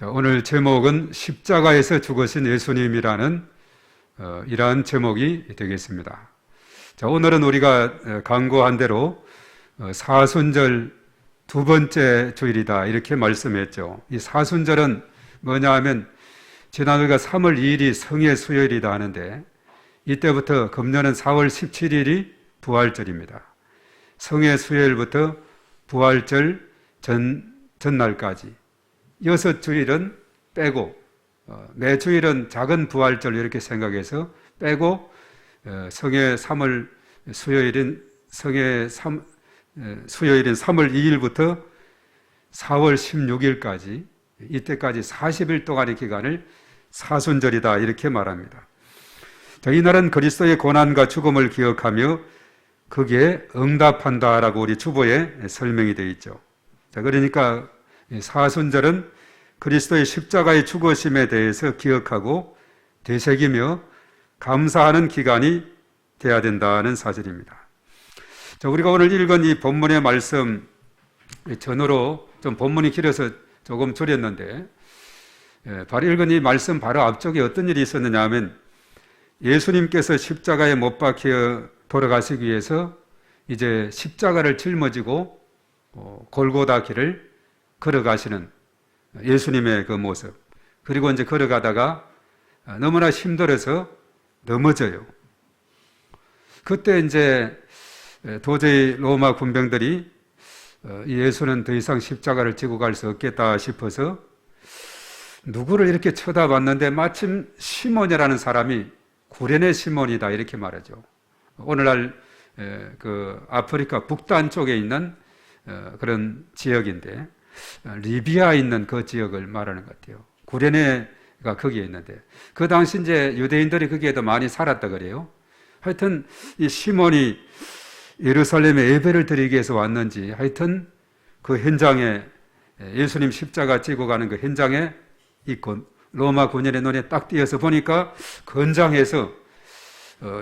자, 오늘 제목은 십자가에서 죽으신 예수님이라는 이러한 제목이 되겠습니다. 자, 오늘은 우리가 강구한 대로 사순절 두 번째 주일이다 이렇게 말씀했죠. 이 사순절은 뭐냐 하면 지난 우리가 3월 2일이 성의 수요일이다 하는데 이때부터 금년은 4월 17일이 부활절입니다. 성의 수요일부터 부활절 전날까지 6주일은 빼고 매 주일은 작은 부활절 이렇게 생각해서 빼고 성의 3월 수요일인 수요일인 3월 2일부터 4월 16일까지 이때까지 40일 동안의 기간을 사순절이다 이렇게 말합니다. 자, 이날은 그리스도의 고난과 죽음을 기억하며 거기에 응답한다라고 우리 주보에 설명이 되어 있죠. 자, 그러니까 사순절은 그리스도의 십자가의 죽으심에 대해서 기억하고 되새기며 감사하는 기간이 돼야 된다는 사실입니다. 자, 우리가 오늘 읽은 이 본문의 말씀 전으로 좀 본문이 길어서 조금 줄였는데 바로 읽은 이 말씀 바로 앞쪽에 어떤 일이 있었느냐 하면 예수님께서 십자가에 못 박혀 돌아가시기 위해서 이제 십자가를 짊어지고 골고다 길을 걸어가시는 예수님의 그 모습, 그리고 이제 걸어가다가 너무나 힘들어서 넘어져요. 그때 이제 도저히 로마 군병들이 예수는 더 이상 십자가를 지고 갈 수 없겠다 싶어서 누구를 이렇게 쳐다봤는데 마침 시몬이라는 사람이 구레네 시몬이다 이렇게 말하죠. 오늘날 그 아프리카 북단 쪽에 있는 그런 지역인데 리비아에 있는 그 지역을 말하는 것 같아요. 구레네가 거기에 있는데 그 당시 이제 유대인들이 거기에도 많이 살았다 그래요. 하여튼 이 시몬이 예루살렘에 예배를 드리기 위해서 왔는지 하여튼 그 현장에 예수님 십자가 지고 가는 그 현장에 있고 로마 군인의 눈에 딱 띄어서 보니까 건장해서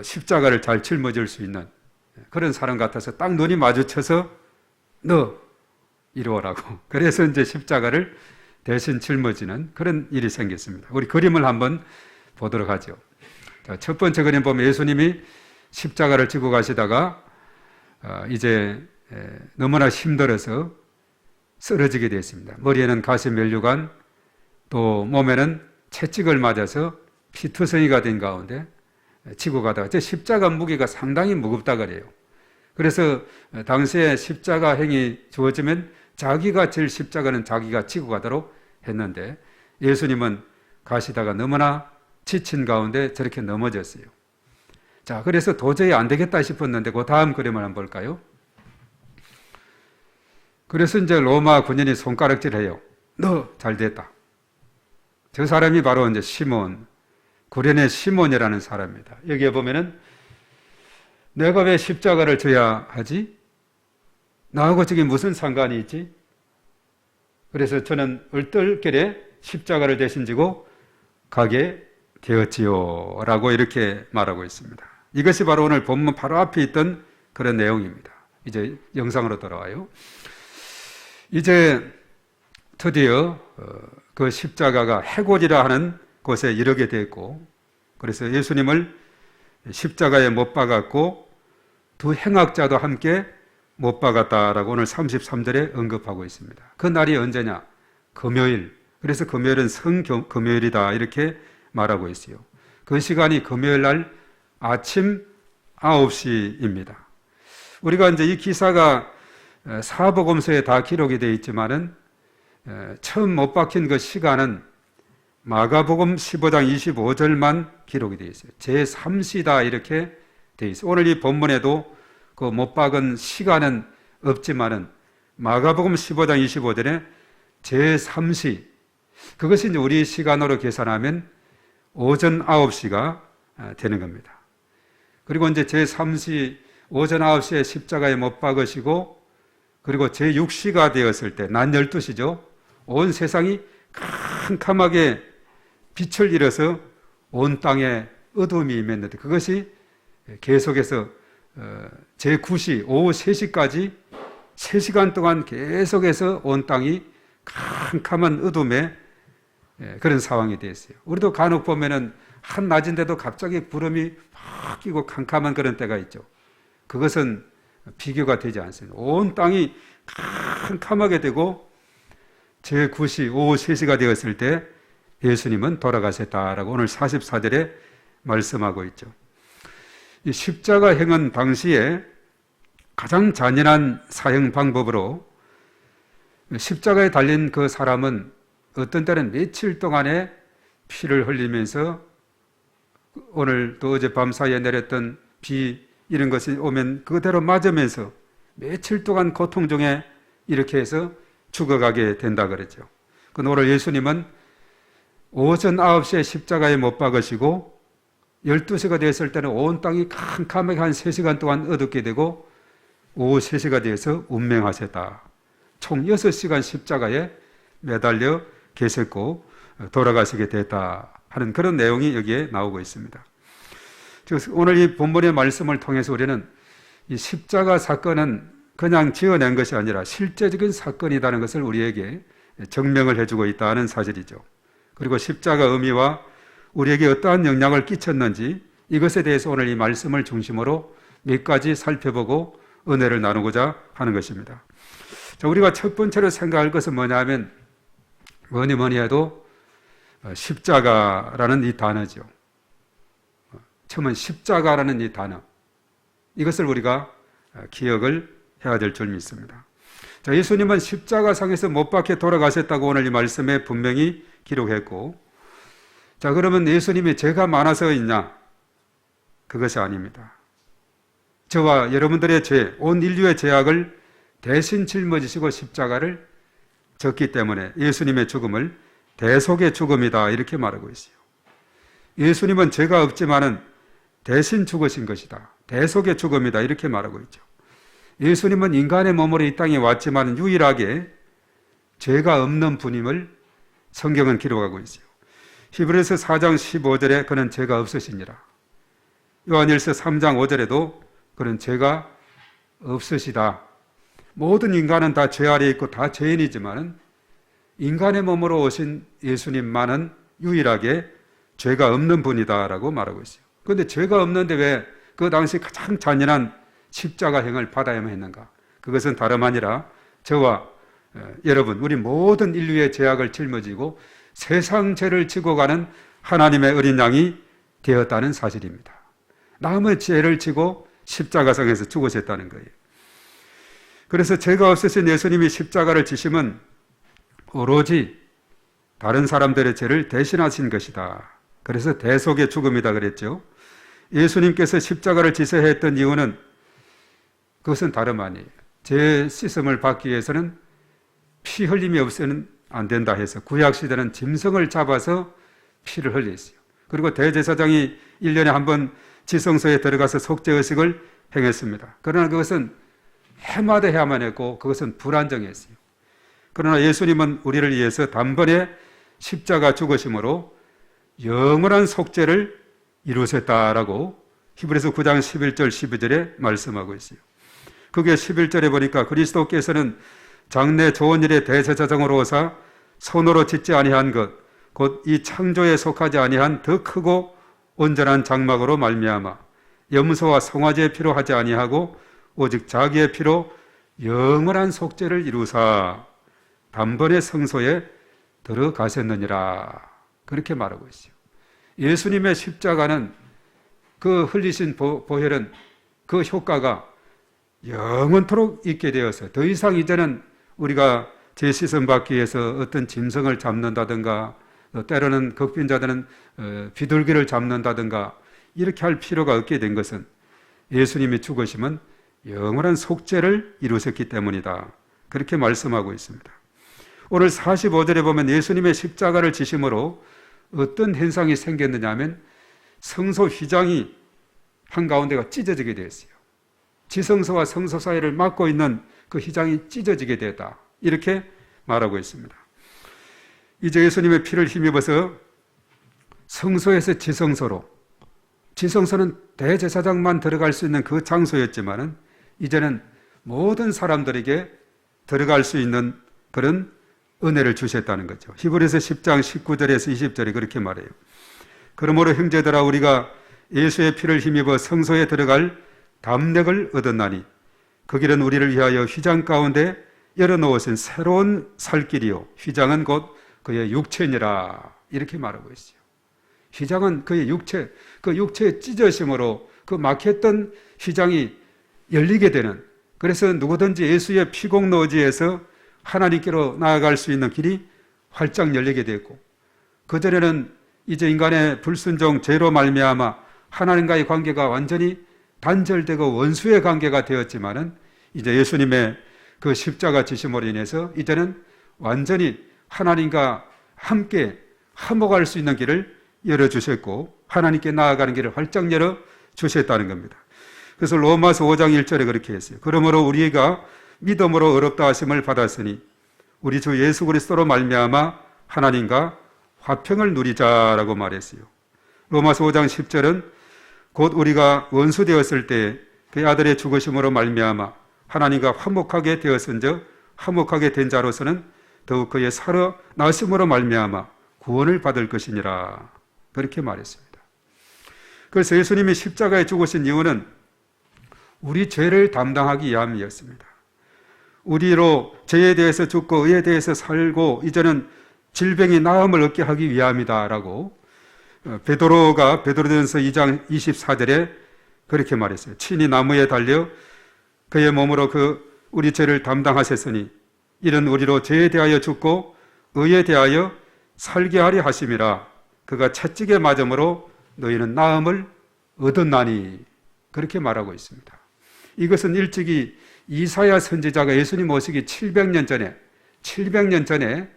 십자가를 잘 짊어질 수 있는 그런 사람 같아서 딱 눈이 마주쳐서 너 이리 오라고. 그래서 이제 십자가를 대신 짊어지는 그런 일이 생겼습니다. 우리 그림을 한번 보도록 하죠. 자, 첫 번째 그림 보면 예수님이 십자가를 지고 가시다가 이제 너무나 힘들어서 쓰러지게 되었습니다. 머리에는 가시면류관, 또 몸에는 채찍을 맞아서 피투성이가 된 가운데 지고 가다가 저 십자가 무게가 상당히 무겁다 그래요. 그래서 당시에 십자가 행이 주어지면 자기가 질 십자가는 자기가 지고 가도록 했는데 예수님은 가시다가 너무나 지친 가운데 저렇게 넘어졌어요. 자, 그래서 도저히 안 되겠다 싶었는데 그 다음 그림을 한번 볼까요? 그래서 이제 로마 군인이 손가락질해요. 너 잘 됐다. 저 사람이 바로 이제 시몬, 구레네 시몬이라는 사람입니다. 여기에 보면은 내가 왜 십자가를 져야 하지? 나하고 저게 무슨 상관이 있지? 그래서 저는 얼떨결에 십자가를 대신 지고 가게 되었지요 라고 이렇게 말하고 있습니다. 이것이 바로 오늘 본문 바로 앞에 있던 그런 내용입니다. 이제 영상으로 돌아와요. 이제 드디어 그 십자가가 해골이라 하는 곳에 이르게 됐고, 그래서 예수님을 십자가에 못 박았고 두 행악자도 함께 못 박았다라고 오늘 33절에 언급하고 있습니다. 그 날이 언제냐? 금요일. 그래서 금요일은 성금요일이다 이렇게 말하고 있어요. 그 시간이 금요일 날 아침 9시입니다. 우리가 이제 이 기사가 사복음서에 다 기록이 되어 있지만은 처음 못 박힌 그 시간은 마가복음 15장 25절만 기록이 되어 있어요. 제3시다 이렇게 되어 있어요. 오늘 이 본문에도 그 못 박은 시간은 없지만은 마가복음 15장 25절에 제3시, 그것이 이제 우리 시간으로 계산하면 오전 9시가 되는 겁니다. 그리고 이제 제3시 오전 9시에 십자가에 못 박으시고 그리고 제6시가 되었을 때 낮 12시죠. 온 세상이 캄캄하게 빛을 잃어서 온 땅에 어둠이 임했는데 그것이 계속해서 제9시 오후 3시까지 3시간 동안 계속해서 온 땅이 캄캄한 어둠에 그런 상황이 되었어요. 우리도 간혹 보면은 한낮인데도 갑자기 구름이 막 끼고 캄캄한 그런 때가 있죠. 그것은 비교가 되지 않습니다. 온 땅이 캄캄하게 되고 제9시 오후 3시가 되었을 때 예수님은 돌아가셨다라고 오늘 44절에 말씀하고 있죠. 이 십자가행은 당시에 가장 잔인한 사형 방법으로 십자가에 달린 그 사람은 어떤 때는 며칠 동안에 피를 흘리면서 오늘 또 어젯밤 사이에 내렸던 비 이런 것이 오면 그대로 맞으면서 며칠 동안 고통 중에 이렇게 해서 죽어가게 된다 그랬죠. 그 오늘 예수님은 오전 9시에 십자가에 못 박으시고 12시가 됐을 때는 온 땅이 캄캄하게 한 3시간 동안 어둡게 되고 오후 3시가 되어서 운명하셨다. 총 6시간 십자가에 매달려 계셨고 돌아가시게 됐다 하는 그런 내용이 여기에 나오고 있습니다. 오늘 이 본문의 말씀을 통해서 우리는 이 십자가 사건은 그냥 지어낸 것이 아니라 실제적인 사건이라는 것을 우리에게 증명을 해주고 있다는 사실이죠. 그리고 십자가 의미와 우리에게 어떠한 영향을 끼쳤는지 이것에 대해서 오늘 이 말씀을 중심으로 몇 가지 살펴보고 은혜를 나누고자 하는 것입니다. 자, 우리가 첫 번째로 생각할 것은 뭐냐면 뭐니 해도 십자가라는 이 단어죠. 처음은 십자가라는 이 단어, 이것을 우리가 기억을 해야 될 줄 믿습니다. 자, 예수님은 십자가상에서 못 박혀 돌아가셨다고 오늘 이 말씀에 분명히 기록했고, 자, 그러면 예수님이 죄가 많아서 있냐? 그것이 아닙니다. 저와 여러분들의 죄, 온 인류의 죄악을 대신 짊어지시고 십자가를 졌기 때문에 예수님의 죽음을 대속의 죽음이다 이렇게 말하고 있어요. 예수님은 죄가 없지만은 대신 죽으신 것이다. 대속의 죽음이다 이렇게 말하고 있죠. 예수님은 인간의 몸으로 이 땅에 왔지만 유일하게 죄가 없는 분임을 성경은 기록하고 있어요. 히브리서 4장 15절에 그는 죄가 없으시니라. 요한일서 3장 5절에도 그는 죄가 없으시다. 모든 인간은 다 죄 아래 있고 다 죄인이지만 인간의 몸으로 오신 예수님만은 유일하게 죄가 없는 분이다라고 말하고 있어요. 그런데 죄가 없는데 왜 그 당시 가장 잔인한 십자가행을 받아야만 했는가? 그것은 다름 아니라 저와 여러분, 우리 모든 인류의 죄악을 짊어지고 세상 죄를 지고 가는 하나님의 어린 양이 되었다는 사실입니다. 남의 죄를 지고 십자가상에서 죽으셨다는 거예요. 그래서 죄가 없으신 예수님이 십자가를 지심은 오로지 다른 사람들의 죄를 대신하신 것이다. 그래서 대속의 죽음이다 그랬죠. 예수님께서 십자가를 지셔야 했던 이유는 그것은 다름 아니에요. 죄 씻음을 받기 위해서는 피 흘림이 없으면 안 된다 해서 구약시대는 짐승을 잡아서 피를 흘렸어요. 그리고 대제사장이 1년에 한 번 지성소에 들어가서 속죄의식을 행했습니다. 그러나 그것은 해마다 해야만 했고 그것은 불안정했어요. 그러나 예수님은 우리를 위해서 단번에 십자가 죽으심으로 영원한 속죄를 이루셨다라고 히브리서 9장 11절 12절에 말씀하고 있어요. 그게 11절에 보니까 그리스도께서는 장래 좋은 일의 대제사장으로 오사 손으로 짓지 아니한 것 곧 이 창조에 속하지 아니한 더 크고 온전한 장막으로 말미암아 염소와 송아지의 피로 하지 아니하고 오직 자기의 피로 영원한 속죄를 이루사 단번에 성소에 들어가셨느니라 그렇게 말하고 있어요. 예수님의 십자가는 그 흘리신 보혈은 그 효과가 영원토록 있게 되어서 더 이상 이제는 우리가 죄 씻음 받기 위해서 어떤 짐승을 잡는다든가 때로는 극빈자들은 비둘기를 잡는다든가 이렇게 할 필요가 없게 된 것은 예수님이 죽으심은 영원한 속죄를 이루셨기 때문이다. 그렇게 말씀하고 있습니다. 오늘 45절에 보면 예수님의 십자가를 지심으로 어떤 현상이 생겼느냐 하면 성소 휘장이 한가운데가 찢어지게 되었어요. 지성소와 성소 사이를 막고 있는 그 휘장이 찢어지게 되었다. 이렇게 말하고 있습니다. 이제 예수님의 피를 힘입어서 성소에서 지성소로, 지성소는 대제사장만 들어갈 수 있는 그 장소였지만은 이제는 모든 사람들에게 들어갈 수 있는 그런 은혜를 주셨다는 거죠. 히브리서 10장 19절에서 20절에 그렇게 말해요. 그러므로 형제들아 우리가 예수의 피를 힘입어 성소에 들어갈 담력을 얻었나니 그 길은 우리를 위하여 휘장 가운데 열어놓으신 새로운 살 길이요 휘장은 곧 그의 육체니라 이렇게 말하고 있어요. 휘장은 그의 육체, 그 육체의 찢어짐으로 그 막혔던 휘장이 열리게 되는, 그래서 누구든지 예수의 피공로지에서 하나님께로 나아갈 수 있는 길이 활짝 열리게 되었고, 그전에는 이제 인간의 불순종 죄로 말미암아 하나님과의 관계가 완전히 단절되고 원수의 관계가 되었지만은 이제 예수님의 그 십자가 지심으로 인해서 이제는 완전히 하나님과 함께 화목할 수 있는 길을 열어주셨고 하나님께 나아가는 길을 활짝 열어주셨다는 겁니다. 그래서 로마서 5장 1절에 그렇게 했어요. 그러므로 우리가 믿음으로 의롭다 하심을 받았으니 우리 주 예수 그리스도로 말미암아 하나님과 화평을 누리자라고 말했어요. 로마서 5장 10절은 곧 우리가 원수 되었을 때 그 아들의 죽으심으로 말미암아 하나님과 화목하게 되었은즉 화목하게 된 자로서는 더욱 그의 살아나심으로 말미암아 구원을 받을 것이니라 그렇게 말했습니다. 그래서 예수님이 십자가에 죽으신 이유는 우리 죄를 담당하기 위함이었습니다. 우리로 죄에 대해서 죽고 의에 대해서 살고 이제는 질병이 나음을 얻게 하기 위함이다라고 베드로전서 2장 24절에 그렇게 말했어요. 친히 나무에 달려 그의 몸으로 우리 죄를 담당하셨으니 이는 우리로 죄에 대하여 죽고 의에 대하여 살게 하려 하심이라. 그가 채찍에 맞음으로 너희는 나음을 얻었나니 그렇게 말하고 있습니다. 이것은 일찍이 이사야 선지자가 예수님 오시기 700년 전에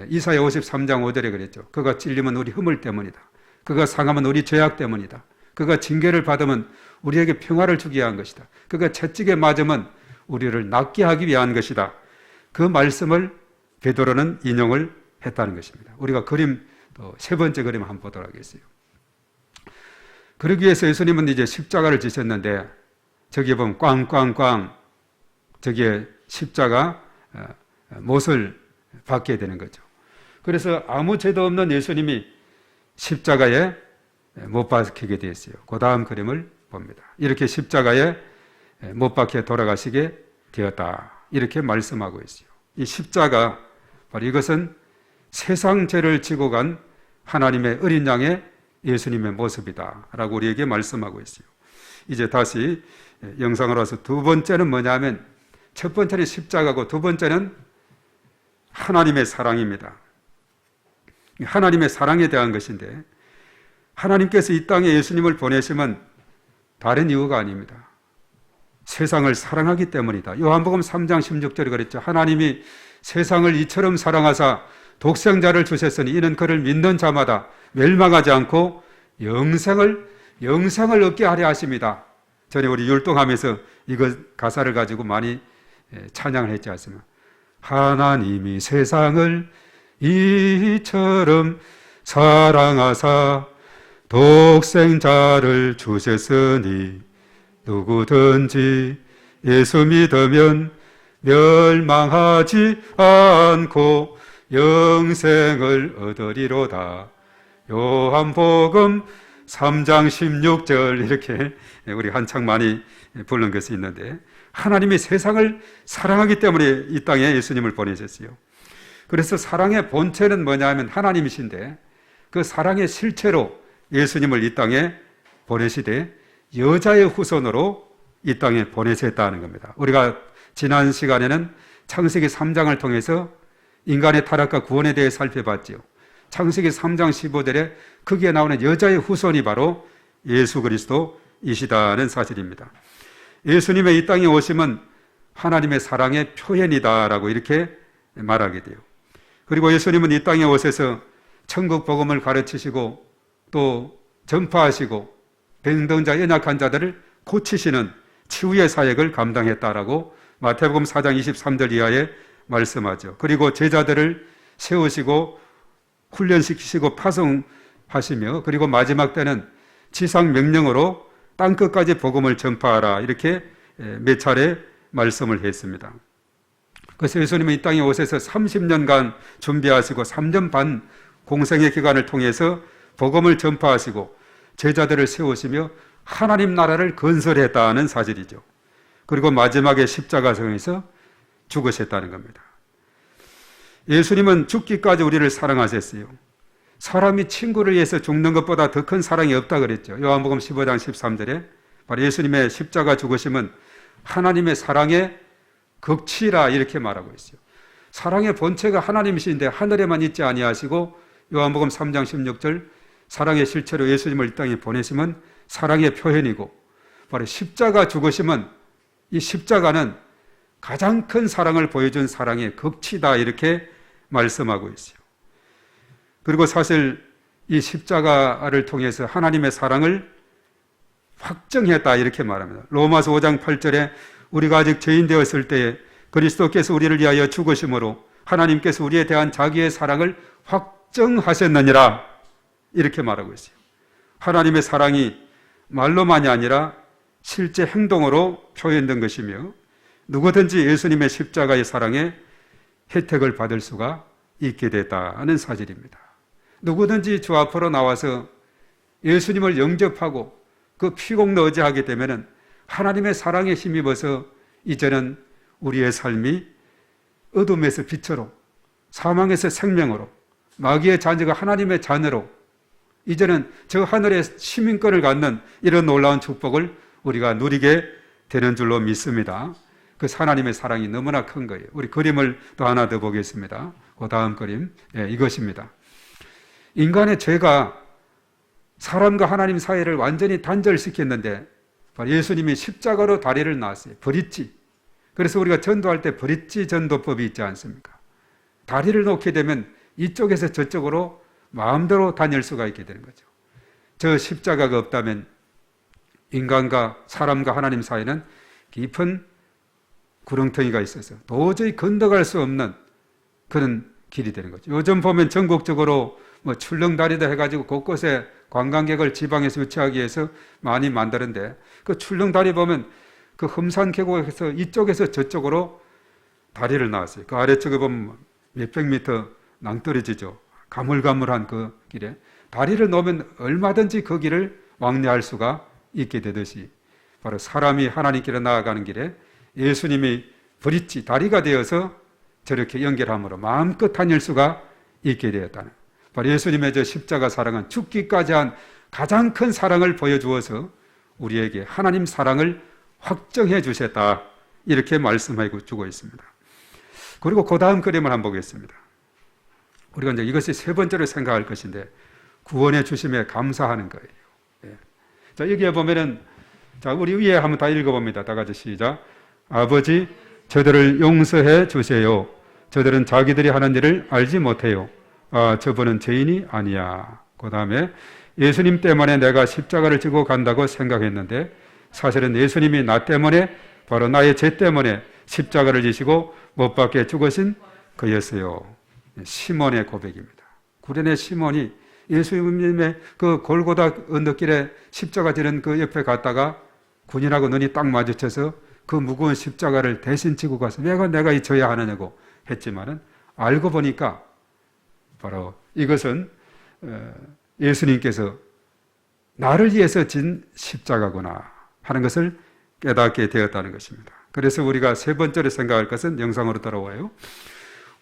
이사야 53장 5절에 그랬죠. 그가 찔림은 우리 허물 때문이다. 그가 상함은 우리 죄악 때문이다. 그가 징계를 받으면 우리에게 평화를 주기 위한 것이다. 그가 채찍에 맞으면 우리를 낫게 하기 위한 것이다. 그 말씀을 베드로는 인용을 했다는 것입니다. 우리가 그림 세 번째 그림 한번 보도록 하겠어요. 그러기 위해서 예수님은 이제 십자가를 지셨는데 저기에 보면 꽝꽝꽝 저기에 십자가 못을 받게 되는 거죠. 그래서 아무 죄도 없는 예수님이 십자가에 못 박히게 되었어요. 그 다음 그림을 봅니다. 이렇게 십자가에 못 박혀 돌아가시게 되었다. 이렇게 말씀하고 있어요. 이 십자가, 바로 이것은 세상 죄를 지고 간 하나님의 어린 양의 예수님의 모습이다. 라고 우리에게 말씀하고 있어요. 이제 다시 영상으로 와서 두 번째는 뭐냐면, 첫 번째는 십자가고 두 번째는 하나님의 사랑입니다. 하나님의 사랑에 대한 것인데, 하나님께서 이 땅에 예수님을 보내시면 다른 이유가 아닙니다. 세상을 사랑하기 때문이다. 요한복음 3장 16절에 그랬죠. 하나님이 세상을 이처럼 사랑하사 독생자를 주셨으니 이는 그를 믿는 자마다 멸망하지 않고 영생을 얻게 하려 하십니다. 전에 우리 율동하면서 이거 가사를 가지고 많이 찬양을 했지 않습니까? 하나님이 세상을 이처럼 사랑하사 독생자를 주셨으니 누구든지 예수 믿으면 멸망하지 않고 영생을 얻으리로다. 요한복음 3장 16절 이렇게 우리 한창 많이 부르는 것이 있는데, 하나님이 세상을 사랑하기 때문에 이 땅에 예수님을 보내셨어요. 그래서 사랑의 본체는 뭐냐면 하나님이신데 그 사랑의 실체로 예수님을 이 땅에 보내시되 여자의 후손으로 이 땅에 보내셨다는 겁니다. 우리가 지난 시간에는 창세기 3장을 통해서 인간의 타락과 구원에 대해 살펴봤지요. 창세기 3장 15절에 거기에 나오는 여자의 후손이 바로 예수 그리스도이시다는 사실입니다. 예수님의 이 땅에 오심은 하나님의 사랑의 표현이다라고 이렇게 말하게 돼요. 그리고 예수님은 이 땅에 오셔서 천국 복음을 가르치시고 또 전파하시고 병든자 연약한 자들을 고치시는 치유의 사역을 감당했다라고 마태복음 4장 23절 이하에 말씀하죠. 그리고 제자들을 세우시고 훈련시키시고 파송하시며, 그리고 마지막 때는 지상 명령으로 땅끝까지 복음을 전파하라 이렇게 몇 차례 말씀을 했습니다. 그래서 예수님은 이 땅에 오셔서 30년간 준비하시고 3년 반 공생의 기간을 통해서 복음을 전파하시고 제자들을 세우시며 하나님 나라를 건설했다는 사실이죠. 그리고 마지막에 십자가상에서 죽으셨다는 겁니다. 예수님은 죽기까지 우리를 사랑하셨어요. 사람이 친구를 위해서 죽는 것보다 더 큰 사랑이 없다 그랬죠. 요한복음 15장 13절에 바로 예수님의 십자가 죽으심은 하나님의 사랑의 극치라 이렇게 말하고 있어요. 사랑의 본체가 하나님이신데 하늘에만 있지 아니하시고 요한복음 3장 16절 사랑의 실체로 예수님을 이 땅에 보내심은 사랑의 표현이고 바로 십자가 죽으심은 이 십자가는 가장 큰 사랑을 보여준 사랑의 극치다 이렇게 말씀하고 있어요. 그리고 사실 이 십자가를 통해서 하나님의 사랑을 확정했다 이렇게 말합니다. 로마서 5장 8절에 우리가 아직 죄인 되었을 때에 그리스도께서 우리를 위하여 죽으심으로 하나님께서 우리에 대한 자기의 사랑을 확정하셨느니라 이렇게 말하고 있어요. 하나님의 사랑이 말로만이 아니라 실제 행동으로 표현된 것이며 누구든지 예수님의 십자가의 사랑에 혜택을 받을 수가 있게 됐다는 사실입니다. 누구든지 주 앞으로 나와서 예수님을 영접하고 그 피공로 의지하게 되면 하나님의 사랑에 힘입어서 이제는 우리의 삶이 어둠에서 빛으로 사망에서 생명으로 마귀의 자녀가 하나님의 자녀로 이제는 저 하늘의 시민권을 갖는 이런 놀라운 축복을 우리가 누리게 되는 줄로 믿습니다. 그 하나님의 사랑이 너무나 큰 거예요. 우리 그림을 또 하나 더 보겠습니다. 그 다음 그림 이것입니다. 인간의 죄가 사람과 하나님 사이를 완전히 단절시켰는데 바로 예수님이 십자가로 다리를 놨어요. 브릿지. 그래서 우리가 전도할 때 브릿지 전도법이 있지 않습니까? 다리를 놓게 되면 이쪽에서 저쪽으로 마음대로 다닐 수가 있게 되는 거죠. 저 십자가가 없다면 인간과 사람과 하나님 사이는 깊은 구렁텅이가 있어서 도저히 건너갈 수 없는 그런 길이 되는 거죠. 요즘 보면 전국적으로 뭐 출렁다리다 해가지고 곳곳에 관광객을 지방에서 유치하기 위해서 많이 만드는데 그 출렁다리 보면 그 험산 계곡에서 이쪽에서 저쪽으로 다리를 놨어요. 그 아래쪽에 보면 몇백 미터 낭떠러지죠. 가물가물한 그 길에 다리를 놓으면 얼마든지 그 길을 왕래할 수가 있게 되듯이 바로 사람이 하나님께로 나아가는 길에 예수님이 브릿지 다리가 되어서 저렇게 연결함으로 마음껏 다닐 수가 있게 되었다는 바로 예수님의 저 십자가 사랑은 죽기까지 한 가장 큰 사랑을 보여주어서 우리에게 하나님 사랑을 확정해 주셨다 이렇게 말씀하고 주고 있습니다. 그리고 그 다음 그림을 한번 보겠습니다. 우리가 이제 이것이 세 번째로 생각할 것인데 구원의 주심에 감사하는 거예요. 예. 자 여기에 보면은 자 우리 위에 한번 다 읽어봅니다. 다 같이 시작. 아버지 저들을 용서해 주세요. 저들은 자기들이 하는 일을 알지 못해요. 아 저분은 죄인이 아니야. 그 다음에 예수님 때문에 내가 십자가를 지고 간다고 생각했는데 사실은 예수님이 나 때문에 바로 나의 죄 때문에 십자가를 지시고 못 박혀 죽으신 그였어요. 시몬의 고백입니다. 구레네 시몬이 예수님의 그 골고다 언덕길에 십자가 지는 그 옆에 갔다가 군인하고 눈이 딱 마주쳐서 그 무거운 십자가를 대신 지고 가서 왜 내가 져야 하느냐고 했지만은 알고 보니까 바로 이것은 예수님께서 나를 위해서 진 십자가구나 하는 것을 깨닫게 되었다는 것입니다. 그래서 우리가 세 번째로 생각할 것은 영상으로 따라와요.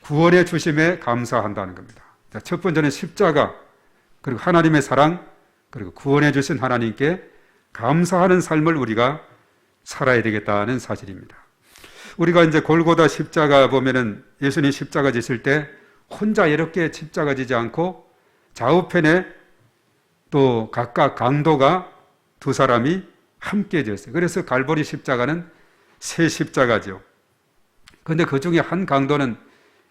구원의 주심에 감사한다는 겁니다. 첫 번째는 십자가, 그리고 하나님의 사랑, 그리고 구원해 주신 하나님께 감사하는 삶을 우리가 살아야 되겠다는 사실입니다. 우리가 이제 골고다 십자가 보면은 예수님 십자가 지실 때 혼자 이렇게 십자가 지지 않고 좌우편에 또 각각 강도가 두 사람이 함께 졌어요. 그래서 갈보리 십자가는 세 십자가죠. 그런데 그 중에 한 강도는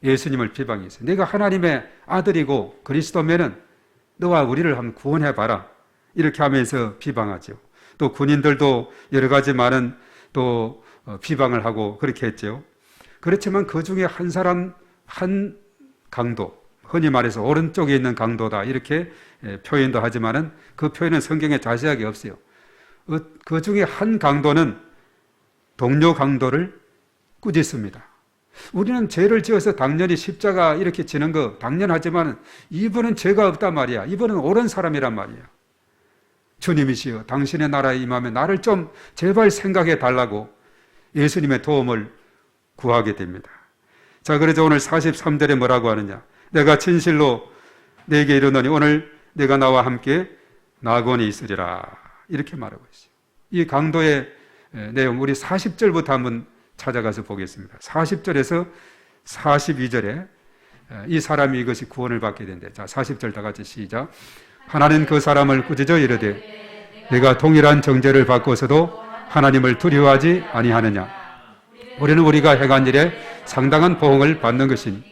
예수님을 비방했어요. 내가 하나님의 아들이고 그리스도면은 너와 우리를 한번 구원해봐라. 이렇게 하면서 비방하죠. 또 군인들도 여러 가지 많은 또 비방을 하고 그렇게 했죠. 그렇지만 그 중에 한 사람, 한 강도, 흔히 말해서 오른쪽에 있는 강도다. 이렇게 표현도 하지만은 그 표현은 성경에 자세하게 없어요. 그 중에 한 강도는 동료 강도를 꾸짖습니다. 우리는 죄를 지어서 당연히 십자가 이렇게 지는 거 당연하지만 이분은 죄가 없단 말이야. 이분은 옳은 사람이란 말이야. 주님이시여 당신의 나라에 임하면 나를 좀 제발 생각해 달라고 예수님의 도움을 구하게 됩니다. 자, 그래서 오늘 43절에 뭐라고 하느냐. 내가 진실로 내게 이르노니 오늘 내가 나와 함께 낙원에 있으리라. 이렇게 말하고 있어요. 이 강도의 내용 우리 40절부터 한번 찾아가서 보겠습니다. 40절에서 42절에 이 사람이 이것이 구원을 받게 된대. 자, 40절 다 같이 시작. 하나는 그 사람을 꾸짖어 이르되 내가 동일한 정죄를 받고서도 하나님을 두려워하지 아니하느냐. 우리는 우리가 행한 일에 상당한 보응을 받는 것이니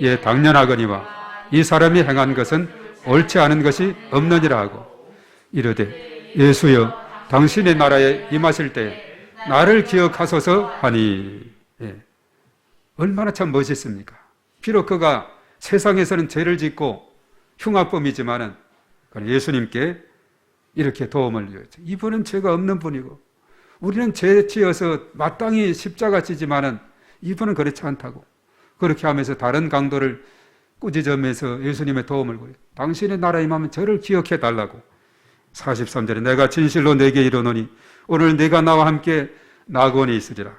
이에 당연하거니와 이 사람이 행한 것은 옳지 않은 것이 없느니라 하고 이르되 예수여 당신의 나라에 임하실 때 나를 기억하소서 하니. 예. 얼마나 참 멋있습니까? 비록 그가 세상에서는 죄를 짓고 흉악범이지만은 예수님께 이렇게 도움을 요청. 이분은 죄가 없는 분이고 우리는 죄 지어서 마땅히 십자가 지지만은 이분은 그렇지 않다고. 그렇게 하면서 다른 강도를 꾸짖으면서 예수님의 도움을 구해요. 당신의 나라에 임하면 저를 기억해 달라고. 43절에 내가 진실로 내게 이르노니 오늘 내가 나와 함께 낙원에 있으리라.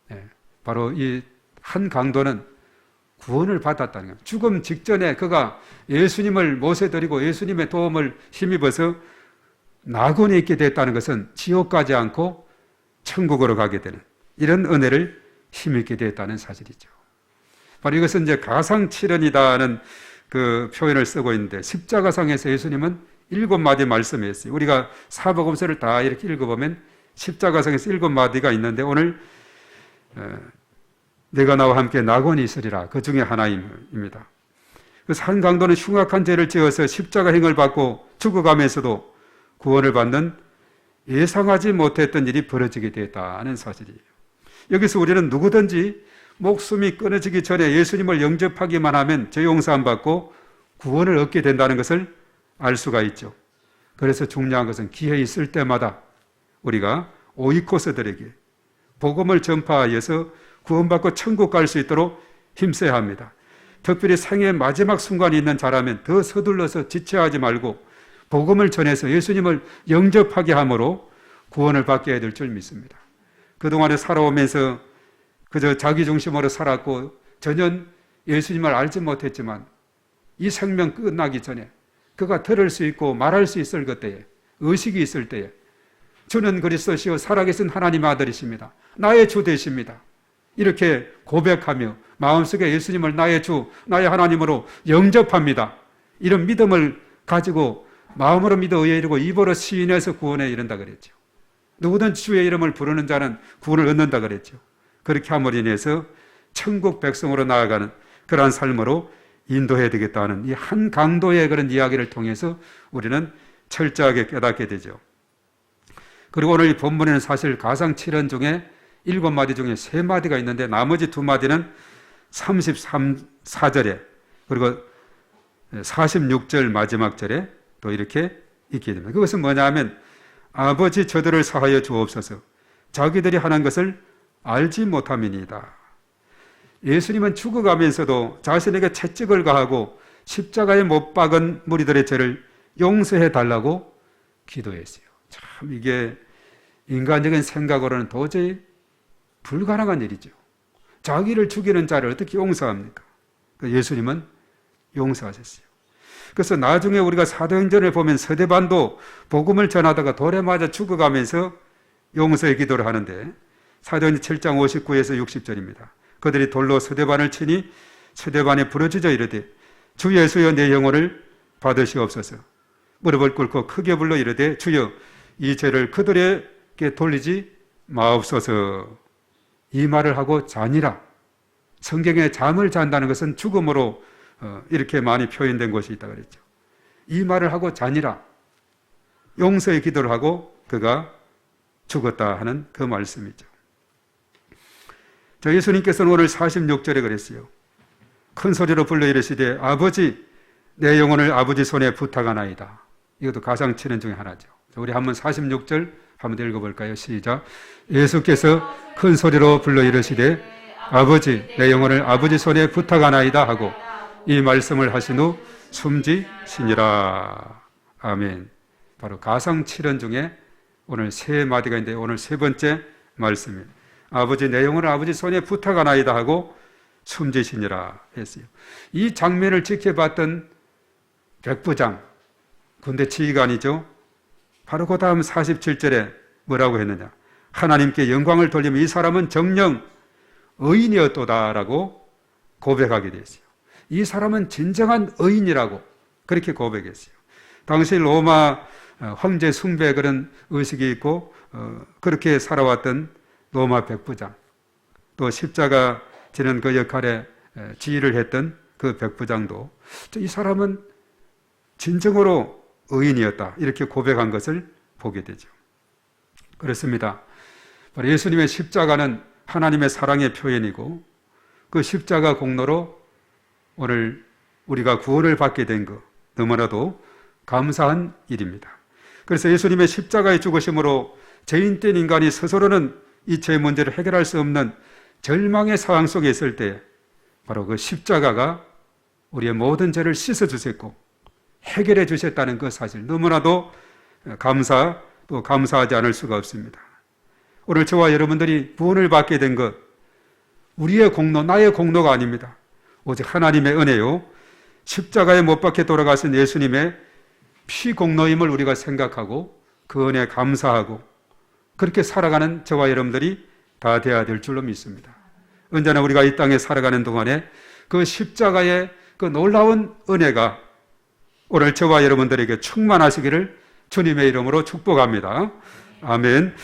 네, 바로 이 한 강도는 구원을 받았다는 겁니다. 죽음 직전에 그가 예수님을 모셔드리고 예수님의 도움을 힘입어서 낙원에 있게 됐다는 것은 지옥 가지 않고 천국으로 가게 되는 이런 은혜를 힘입게 됐다는 사실이죠. 바로 이것은 이제 가상칠언이다는 그 표현을 쓰고 있는데 십자가상에서 예수님은 7마디 말씀했어요. 우리가 사복음서를 다 이렇게 읽어보면 십자가상에서 7마디가 있는데 오늘 내가 나와 함께 낙원이 있으리라 그 중에 하나입니다. 그래서 한 강도는 흉악한 죄를 지어서 십자가행을 받고 죽어가면서도 구원을 받는 예상하지 못했던 일이 벌어지게 됐다는 사실이에요. 여기서 우리는 누구든지 목숨이 끊어지기 전에 예수님을 영접하기만 하면 죄 용서함 받고 구원을 얻게 된다는 것을 알 수가 있죠. 그래서 중요한 것은 기회 있을 때마다 우리가 오이코스들에게 복음을 전파하여서 구원받고 천국 갈 수 있도록 힘써야 합니다. 특별히 생애의 마지막 순간이 있는 자라면 더 서둘러서 지체하지 말고 복음을 전해서 예수님을 영접하게 함으로 구원을 받게 해야 될 줄 믿습니다. 그동안에 살아오면서 그저 자기 중심으로 살았고 전혀 예수님을 알지 못했지만 이 생명 끝나기 전에 그가 들을 수 있고 말할 수 있을 그때에 의식이 있을 때에 주는 그리스도시요 살아계신 하나님 아들이십니다. 나의 주 되십니다. 이렇게 고백하며 마음속에 예수님을 나의 주, 나의 하나님으로 영접합니다. 이런 믿음을 가지고 마음으로 믿어 의에 이르고 입으로 시인해서 구원에 이른다 그랬죠. 누구든 주의 이름을 부르는 자는 구원을 얻는다 그랬죠. 그렇게 함으로 인해서 천국 백성으로 나아가는 그러한 삶으로 인도해야 되겠다는 이 한 강도의 그런 이야기를 통해서 우리는 철저하게 깨닫게 되죠. 그리고 오늘 이 본문에는 사실 가상칠언 중에 7마디 중에 3마디가 있는데 나머지 2마디는 33절에 그리고 46절 마지막 절에 또 이렇게 있게 됩니다. 그것은 뭐냐 하면 아버지 저들을 사하여 주옵소서 자기들이 하는 것을 알지 못함이니이다. 예수님은 죽어가면서도 자신에게 채찍을 가하고 십자가에 못 박은 무리들의 죄를 용서해 달라고 기도했어요. 참 이게 인간적인 생각으로는 도저히 불가능한 일이죠. 자기를 죽이는 자를 어떻게 용서합니까? 예수님은 용서하셨어요. 그래서 나중에 우리가 사도행전을 보면 서대반도 복음을 전하다가 돌에 맞아 죽어가면서 용서의 기도를 하는데 사도행전 7장 59에서 60절입니다. 그들이 돌로 서대반을 치니 서대반이 부러지져 이르되 주 예수여 내 영혼을 받으시옵소서. 무릎을 꿇고 크게 불러 이르되 주여 이 죄를 그들에게 돌리지 마옵소서. 이 말을 하고 자니라. 성경에 잠을 잔다는 것은 죽음으로 이렇게 많이 표현된 것이 있다 그랬죠. 이 말을 하고 자니라. 용서의 기도를 하고 그가 죽었다 하는 그 말씀이죠. 예수님께서는 오늘 46절에 그랬어요. 큰 소리로 불러 이르시되 아버지 내 영혼을 아버지 손에 부탁하나이다. 이것도 가상치는 중에 하나죠. 우리 한번 46절 한번 읽어볼까요? 시작. 예수께서 큰 소리로 불러 이르시되 아버지 내 영혼을 아버지 손에 부탁하나이다 하고 이 말씀을 하신 후 숨지시니라. 아멘. 바로 가상 7언 중에 오늘 세 마디가 있는데 오늘 세 번째 말씀입니다. 아버지 내 영혼을 아버지 손에 부탁하나이다 하고 숨지시니라 했어요. 이 장면을 지켜봤던 백부장, 군대 지휘관이죠. 바로 그 다음 47절에 뭐라고 했느냐. 하나님께 영광을 돌리며 이 사람은 정녕 의인이었도다라고 고백하게 됐어요. 이 사람은 진정한 의인이라고 그렇게 고백했어요. 당시 로마 황제 숭배 그런 의식이 있고 그렇게 살아왔던 로마 백부장, 또 십자가 지는 그 역할에 지휘를 했던 그 백부장도 이 사람은 진정으로 의인이었다 이렇게 고백한 것을 보게 되죠. 그렇습니다. 바로 예수님의 십자가는 하나님의 사랑의 표현이고 그 십자가 공로로 오늘 우리가 구원을 받게 된 것 너무나도 감사한 일입니다. 그래서 예수님의 십자가의 죽으심으로 죄인된 인간이 스스로는 이 죄 문제를 해결할 수 없는 절망의 상황 속에 있을 때 바로 그 십자가가 우리의 모든 죄를 씻어 주셨고 해결해 주셨다는 그 사실 너무나도 또 감사하지 않을 수가 없습니다. 오늘 저와 여러분들이 구원을 받게 된 것 우리의 공로, 나의 공로가 아닙니다. 오직 하나님의 은혜요. 십자가에 못 박혀 돌아가신 예수님의 피 공로임을 우리가 생각하고 그 은혜에 감사하고 그렇게 살아가는 저와 여러분들이 다 되어야 될 줄로 믿습니다. 언제나 우리가 이 땅에 살아가는 동안에 그 십자가의 그 놀라운 은혜가 오늘 저와 여러분들에게 충만하시기를 주님의 이름으로 축복합니다. 아멘.